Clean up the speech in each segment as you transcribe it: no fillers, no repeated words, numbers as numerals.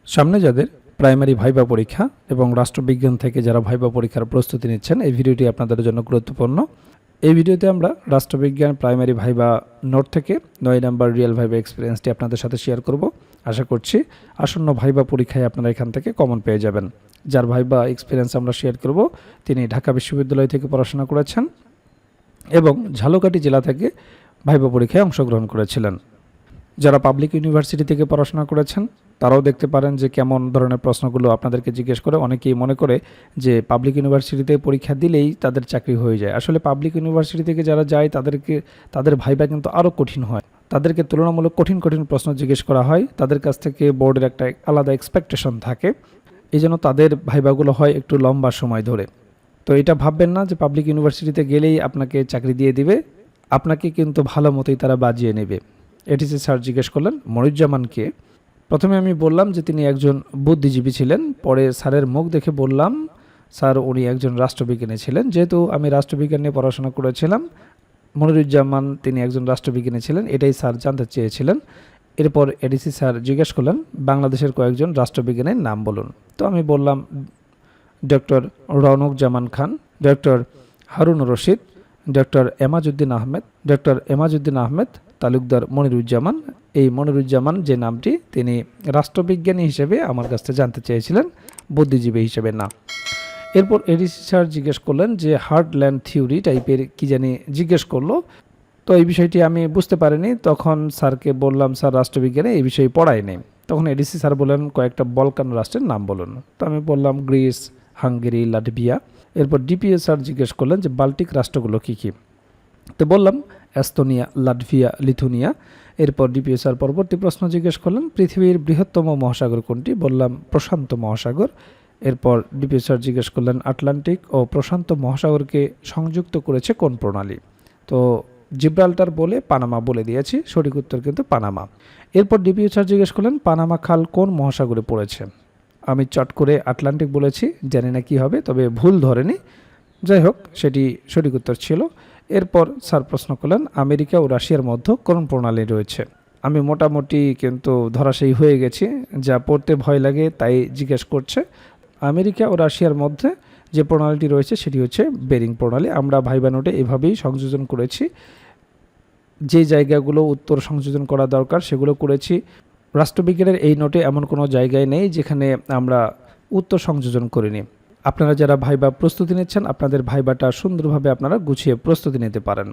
সামনে যাদের primary viva পরীক্ষা এবং রাষ্ট্রবিজ্ঞান থেকে যারা ভাইবা পরীক্ষার প্রস্তুতি নিচ্ছেন, এই ভিডিওটি আপনাদের জন্য গুরুত্বপূর্ণ। এই ভিডিওতে আমরা রাষ্ট্রবিজ্ঞান প্রাইমারি ভাইবা নোট থেকে 9 নম্বর রিয়েল ভাইবা এক্সপিরিয়েন্সটি আপনাদের সাথে শেয়ার করব। আশা করছি আসন্ন ভাইবা পরীক্ষায় আপনারা এখান থেকে কমন পেয়ে যাবেন। যার ভাইবা এক্সপিরিয়েন্স আমরা শেয়ার করব, তিনি ঢাকা বিশ্ববিদ্যালয় থেকে পড়াশোনা করেছেন এবং ঝালকাঠি জেলা থেকে ভাইবা পরীক্ষায় অংশগ্রহণ করেছিলেন। যারা পাবলিক ইউনিভার্সিটি থেকে পড়াশোনা করেছেন তারাও দেখতে পারেন যে কেমন ধরনের প্রশ্নগুলো আপনাদেরকে জিজ্ঞেস করে। অনেকেই মনে করে যে পাবলিক ইউনিভার্সিটিতে পরীক্ষা দিলেই তাদের চাকরি হয়ে যায়। আসলে পাবলিক ইউনিভার্সিটি থেকে যারা যায় তাদের ভাইবা কিন্তু আরও কঠিন হয়। তাদেরকে তুলনামূলক কঠিন প্রশ্ন জিজ্ঞেস করা হয়। তাদের কাছ থেকে বোর্ডের একটা আলাদা এক্সপেকটেশন থাকে, এই জন্য তাদের ভাইবাগুলো হয় একটু লম্বা সময় ধরে। তো এটা ভাববেন না যে পাবলিক ইউনিভার্সিটিতে গেলেই আপনাকে চাকরি দিয়ে দিবে, আপনাকে কিন্তু ভালো মতোই তারা বাজিয়ে নেবে। এটিসি স্যার জিজ্ঞেস করলেন মনিরুজ্জামানকে। প্রথমে আমি বললাম যে তিনি একজন বুদ্ধিজীবী ছিলেন, পরে স্যারের মুখ দেখে বললাম স্যার উনি একজন রাষ্ট্রবিজ্ঞানী ছিলেন। যেহেতু আমি রাষ্ট্রবিজ্ঞান নিয়ে পড়াশোনা করেছিলাম, মনিরুজ্জামান তিনি একজন রাষ্ট্রবিজ্ঞানী ছিলেন, এটাই স্যার জানতে চেয়েছিলেন। এরপর এডিসি স্যার জিজ্ঞেস করলেন বাংলাদেশের কয়েকজন রাষ্ট্রবিজ্ঞানীর নাম বলুন। তো আমি বললাম ডক্টর রওনক খান, ডক্টর হারুন রশিদ, ডক্টর এমাজউদ্দিন আহমেদ তালুকদার মনিরুজ্জামান। এই মনিরুজ্জামান যে নামটি তিনি রাষ্ট্রবিজ্ঞানী হিসেবে আমার কাছ থেকে জানতে চেয়েছিলেন, বুদ্ধিজীবী হিসেবে না। এরপর এডিসি স্যার জিজ্ঞেস করলেন যে হার্ডল্যান্ড থিওরি টাইপের কি জানি জিজ্ঞেস করলো। তো এই বিষয়টি আমি বুঝতে পারিনি। তখন স্যারকে বললাম স্যার রাষ্ট্রবিজ্ঞানে এই বিষয়ে পড়ায়নি। তখন এডিসি স্যার বললেন কয়েকটা বলকান রাষ্ট্রের নাম বলুন। তো আমি বললাম গ্রিস, হাঙ্গেরি, লাটভিয়া। এরপর ডিপিএ স্যার জিজ্ঞেস করলেন যে বাল্টিক রাষ্ট্রগুলো কী কী। তো বললাম এস্তোনিয়া, লাটভিয়া, লিথুনিয়া। এরপর ডিপিএ স্যার পরবর্তী প্রশ্ন জিজ্ঞেস করলেন পৃথিবীর বৃহত্তম মহাসাগর কোনটি। বললাম প্রশান্ত মহাসাগর। এরপর ডিপিএ স্যার জিজ্ঞেস করলেন আটলান্টিক ও প্রশান্ত মহাসাগরকে সংযুক্ত করেছে কোন প্রণালী। তো জিব্রাল্টার বলে পানামা বলে দিয়েছি, সঠিক উত্তর কিন্তু পানামা। এরপর ডিপিএ স্যার জিজ্ঞেস করলেন পানামা খাল কোন মহাসাগরে পড়েছে। আমি চট করে আটলান্টিক বলেছি, জানি না কী হবে, তবে ভুল ধরেনি। যাই হোক, সেটি সঠিক উত্তর ছিল। এরপর স্যার প্রশ্ন করলেন আমেরিকা ও রাশিয়ার মধ্যে কোন প্রণালী রয়েছে। আমি মোটামুটি কিন্তু ধরাশায়ী হয়ে গেছি, যা পড়তে ভয় লাগে তাই জিজ্ঞেস করছে। আমেরিকা ও রাশিয়ার মধ্যে যে প্রণালীটি রয়েছে সেটি হচ্ছে বেরিং প্রণালী। আমরা ভাইবা নোটে এভাবেই সংযোজন করেছি, যে জায়গাগুলো উত্তর সংযোজন করা দরকার সেগুলো করেছি। রাষ্ট্রবিজ্ঞানের এই নোটে এমন কোনো জায়গায় নেই যেখানে আমরা উত্তর সংযোজন করিনি। আপনারা যারা ভাইবা প্রস্তুতি নিচ্ছেন, আপনাদের ভাইবাটা সুন্দরভাবে আপনারা গুছিয়ে প্রস্তুতি নিতে পারেন।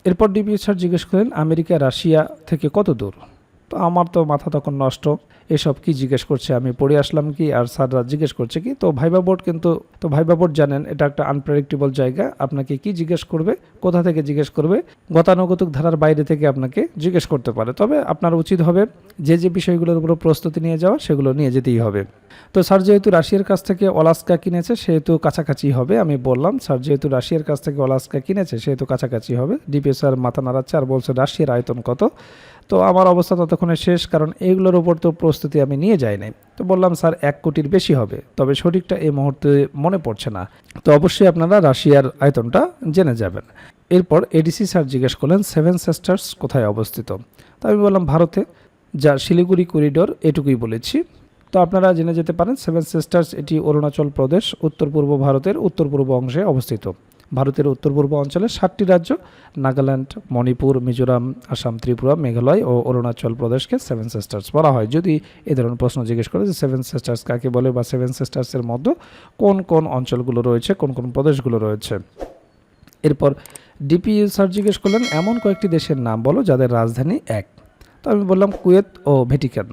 এরপর ডিপিএ স্যার জিজ্ঞেস করেন আমেরিকা রাশিয়া থেকে কত দূর। তো আমার তো মাথা তখন নষ্ট, এসব কি জিজ্ঞেস করছে, আমি পড়ে আসলাম কি আর স্যাররা জিজ্ঞেস করছে কি। তো ভাইবা বোর্ড জানেন এটা একটা আনপ্রেডিক্টেবল জায়গা। আপনাকে কি জিজ্ঞেস করবে, কোথা থেকে জিজ্ঞেস করবে, গতানুগতিক ধারার বাইরে থেকে আপনাকে জিজ্ঞেস করতে পারে। তবে আপনার উচিত হবে যে বিষয়গুলোর উপর প্রস্তুতি নিয়ে যাওয়া সেগুলো নিয়ে যেতেই হবে। তো স্যার যেহেতু রাশিয়ার কাছ থেকে অলাস্কা কিনেছে সেহেতু কাছাকাছি হবে। আমি বললাম স্যার যেহেতু রাশিয়ার কাছ থেকে অলাস্কা কিনেছে সেহেতু কাছাকাছি হবে। ডিপিএ স্যার মাথা নাড়াচ্ছে আর বলছে রাশিয়ার আয়তন কত। তো আমার অবস্থা ততক্ষণে শেষ, কারণ এগুলোর উপর তো প্রস্তুতি আমি নিয়ে যাই নাই। তো বললাম স্যার 1 কোটির বেশি হবে, তবে সঠিকটা এই মুহূর্তে মনে পড়ছে না। তো অবশ্যই আপনারা রাশিয়ার আয়তনটা জেনে যাবেন। এরপর এডিসি স্যার জিজ্ঞেস করলেন 7 সিস্টার্স কোথায় অবস্থিত। তো আমি বললাম ভারতে, যা শিলিগুড়ি করিডোর, এটুকুই বলেছি। তো আপনারা জেনে যেতে পারেন 7 সিস্টার্স এটি অরুণাচল প্রদেশ উত্তর পূর্ব ভারতের উত্তর পূর্ব অংশে অবস্থিত। ভারতের উত্তর পূর্ব অঞ্চলে 7টি রাজ্য নাগাল্যান্ড, মণিপুর, মিজোরাম, আসাম, ত্রিপুরা, মেঘালয় ও অরুণাচল প্রদেশকে 7 সিস্টার্স বলা হয়। যদি এ ধরনের প্রশ্ন জিজ্ঞেস করে যে 7 সিস্টার্স কাকে বলে বা 7 সিস্টার্সের মধ্যে কোন কোন অঞ্চলগুলো রয়েছে, কোন কোন প্রদেশগুলো রয়েছে। এরপর ডিপিএ স্যার জিজ্ঞেস করলেন এমন কয়েকটি দেশের নাম বলো যাদের রাজধানী এক। তো আমি বললাম কুয়েত ও ভ্যাটিকান।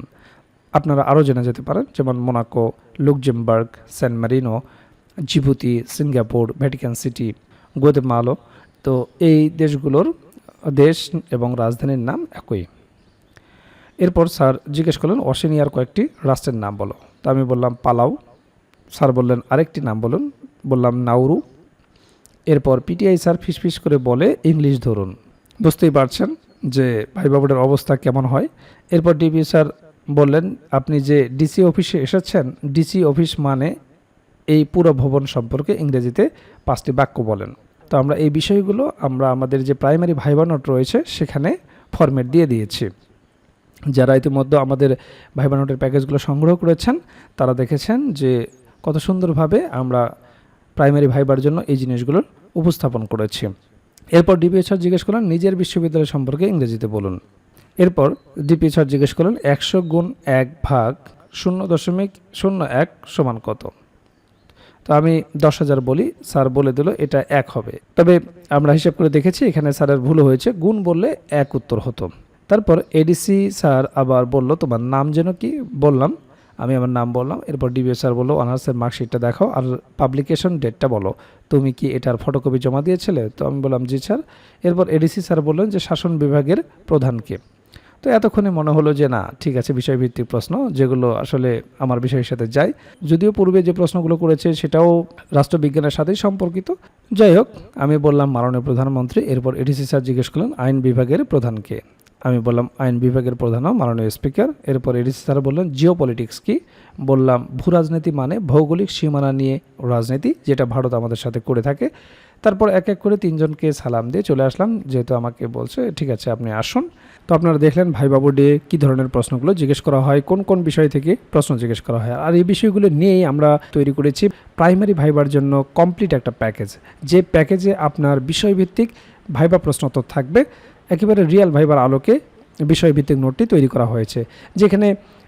আপনারা আরও জেনে যেতে পারেন, যেমন Monaco, Luxembourg, San Marino, Djibouti, Singapore, Vatican City, Guatemala. তো এই দেশগুলোর দেশ এবং রাজধানীর নাম একই। এরপর স্যার জিজ্ঞেস করলেন ওশেনিয়ার কয়েকটি রাষ্ট্রের নাম বলো। তো আমি বললাম পালাউ। স্যার বললেন আরেকটি নাম বলুন। বললাম নাউরু। এরপর পিটিআই স্যার ফিসফিস করে বলে ইংলিশ ধরুন। বুঝতেই পারছেন যে ভাইবা বোর্ডের অবস্থা কেমন হয়। এরপর ডিপি স্যার বললেন আপনি যে ডিসি অফিসে এসেছেন, ডিসি অফিস মানে এই পুরো ভবন সম্পর্কে ইংরেজিতে 5টি বাক্য বলেন। তো আমরা এই বিষয়গুলো আমাদের যে প্রাইমারি ভাইবা নোট রয়েছে সেখানে ফরম্যাট দিয়ে দিয়েছি। যারা ইতিমধ্যে আমাদের ভাইবা নোটের প্যাকেজগুলো সংগ্রহ করেছেন তারা দেখেছেন যে কত সুন্দরভাবে আমরা প্রাইমারি ভাইবার জন্য এই জিনিসগুলোর উপস্থাপন করেছি। এরপর ডিপিএ স্যার জিজ্ঞেস করলেন নিজের বিশ্ববিদ্যালয় সম্পর্কে ইংরেজিতে বলুন। এরপর ডিপিএ স্যার জিজ্ঞেস করলেন 100 গুণ 1 ভাগ 0.01 সমান কত। তো আমি 10,000 বলি, স্যার বলে দিল এটা 1 হবে। তবে আমরা হিসাব করে দেখেছি এখানে স্যারের ভুল হয়েছে, গুণ বললে 1 উত্তর হতো। তারপর এডিসি স্যার আবার বলল তোমার নাম যেন কি, বললাম আমি আমার নাম বললাম। এরপর ডিবিএস স্যার বললো অনার্সের মার্কশিটটা দেখাও আর পাবলিকেশন ডেটটা বলো, তুমি কি এটার ফটোকপি জমা দিয়েছিলে? তো আমি বললাম জি স্যার। এরপর এডিসি স্যার বললেন যে শাসন বিভাগের প্রধানকে। তো এতক্ষণে মনে হলো যে না ঠিক আছে, বিষয়ভিত্তিক প্রশ্ন যেগুলো আসলে আমার বিষয়ের সাথে যায়, যদিও পূর্বে যে প্রশ্নগুলো করেছে সেটাও রাষ্ট্রবিজ্ঞানের সাথেই সম্পর্কিত। যাই হোক, আমি বললাম মাননীয় প্রধানমন্ত্রী। এরপর এডিসি স্যার জিজ্ঞেস করলেন আইন বিভাগের প্রধানকে। আমি বললাম আইন বিভাগের প্রধানও মাননীয় স্পিকার। এরপর এডিসি স্যার বললেন জিও পলিটিক্স কি, বললাম ভূ রাজনীতি মানে ভৌগোলিক সীমানা নিয়ে রাজনীতি, যেটা ভারত আমাদের সাথে করে থাকে। তারপর এক এক করে তিনজনকে সালাম দিয়ে চলে আসলাম, যেহেতু আমাকে বলছে ঠিক আছে আপনি আসুন। তো আপনারা দেখলেন ভাইবা বোর্ডে কী ধরনের প্রশ্নগুলো জিজ্ঞেস করা হয়, কোন কোন বিষয় থেকে প্রশ্ন জিজ্ঞেস করা হয়। আর এই বিষয়গুলো নিয়েই আমরা তৈরি করেছি প্রাইমারি ভাইবার জন্য কমপ্লিট একটা প্যাকেজ, যে প্যাকেজে আপনার বিষয়ভিত্তিক ভাইবা প্রশ্ন তো থাকবে, একেবারে রিয়েল ভাইবার আলোকে বিষয়ভিত্তিক নোটটি তৈরি করা হয়েছে, যেখানে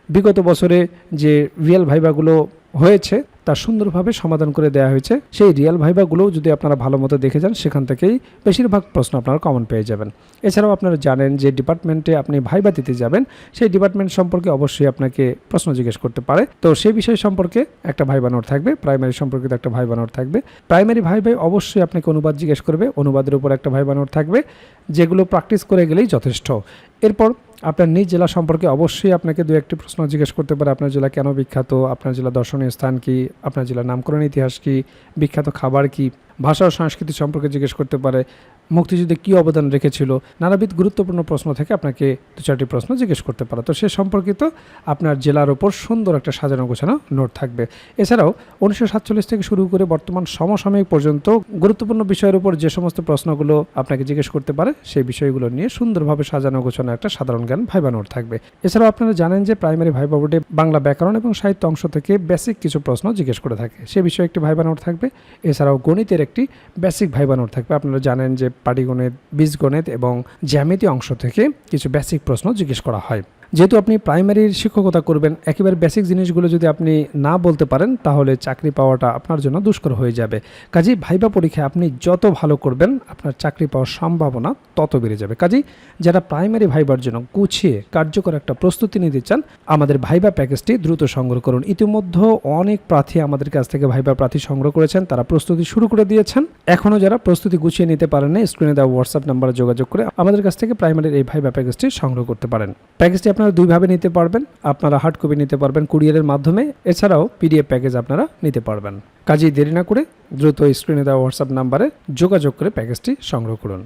বিগত বছরে যে রিয়েল ভাইবাগুলো হয়েছে তা সুন্দরভাবে সমাধান করে দেওয়া হয়েছে। সেই রিয়েল ভাইবাগুলোও যদি আপনারা ভালো মতো দেখে যান, সেখান থেকেই বেশিরভাগ প্রশ্ন আপনারা কমন পেয়ে যাবেন। এছাড়াও আপনারা জানেন যে ডিপার্টমেন্টে আপনি ভাইবা দিতে যাবেন, সেই ডিপার্টমেন্ট সম্পর্কে অবশ্যই আপনাকে প্রশ্ন জিজ্ঞেস করতে পারে। তো সেই বিষয় সম্পর্কে একটা ভাইবা নোট থাকবে, প্রাইমারি সম্পর্কিত একটা ভাইবা নোট থাকবে। প্রাইমারি ভাইবাই অবশ্যই আপনাকে অনুবাদ জিজ্ঞেস করবে, অনুবাদের উপর একটা ভাইবা নোট থাকবে, যেগুলো প্র্যাকটিস করে গেলেই যথেষ্ট। এরপর আপনার নিজ জেলা সম্পর্কে অবশ্যই আপনাকে দু একটি প্রশ্ন জিজ্ঞেস করতে পারে। আপনার জেলা কেন বিখ্যাত, আপনার জেলা দর্শনীয় স্থান কি, আপনার জেলার নামকরণ ইতিহাস কি, বিখ্যাত খাবার কি, ভাষা ও সংস্কৃতি সম্পর্কে জিজ্ঞেস করতে পারে, মুক্তিযুদ্ধে কী অবদান রেখেছিল, নানাবিধ গুরুত্বপূর্ণ প্রশ্ন থেকে আপনাকে দু চারটি প্রশ্ন জিজ্ঞেস করতে পারে। তো সে সম্পর্কিত আপনার জেলার ওপর সুন্দর একটা সাজানো গোছানো নোট থাকবে। এছাড়াও 1947 থেকে শুরু করে বর্তমান সমসাময়িক পর্যন্ত গুরুত্বপূর্ণ বিষয়ের উপর যে সমস্ত প্রশ্নগুলো আপনাকে জিজ্ঞেস করতে পারে, সেই বিষয়গুলো নিয়ে সুন্দরভাবে সাজানো গোছানো একটা সাধারণ জ্ঞান ভাইবা নোট থাকবে। এছাড়াও আপনারা জানেন যে প্রাইমারি ভাইবা বোর্ডে বাংলা ব্যাকরণ এবং সাহিত্য অংশ থেকে বেসিক কিছু প্রশ্ন জিজ্ঞেস করে থাকে, সে বিষয়ে একটি ভাইবা নোট থাকবে। এছাড়াও গণিতের একটি বেসিক ভাইবা নোট থাকবে। আপনারা জানেন যে পাটিগণিত, বীজগণিত এবং জ্যামিতি অংশ থেকে কিছু বেসিক প্রশ্ন জিজ্ঞেস করা হয়। যেহেতু আপনি প্রাইমারির শিক্ষকতা করবেন, একেবারে বেসিক জিনিসগুলো যদি আপনি না বলতে পারেন তাহলে চাকরি পাওয়াটা আপনার জন্য দুষ্কর হয়ে যাবে। কাজেই ভাইবা পরীক্ষায় আপনি যত ভালো করবেন আপনার চাকরি পাওয়ার সম্ভাবনা তত বেড়ে যাবে। কাজেই যারা প্রাইমারি ভাইবার জন্য গুছিয়ে কার্যকর একটা প্রস্তুতি নিতে চান, আমাদের ভাইবা প্যাকেজটি দ্রুত সংগ্রহ করুন। ইতিমধ্যে অনেক প্রার্থী আমাদের কাছ থেকে ভাইবা প্রার্থী সংগ্রহ করেছেন, তারা প্রস্তুতি শুরু করে দিয়েছেন। এখনও যারা প্রস্তুতি গুছিয়ে নিতে পারেন না, স্ক্রিনে দেওয়া হোয়াটসঅ্যাপ নাম্বারে যোগাযোগ করে আমাদের কাছ থেকে প্রাইমারির এই ভাইবা প্যাকেজটি সংগ্রহ করতে পারেন। প্যাকেজটি আপনারা দুইভাবে নিতে পারবেন, আপনারা হার্ড কপি নিতে পারবেন কুরিয়ারের মাধ্যমে, এছাড়াও পিডিএফ প্যাকেজ আপনারা নিতে পারবেন। কাজেই দেরি না করে দ্রুত স্ক্রিনে দেওয়া হোয়াটসঅ্যাপ নাম্বারে যোগাযোগ করে প্যাকেজটি সংগ্রহ করুন।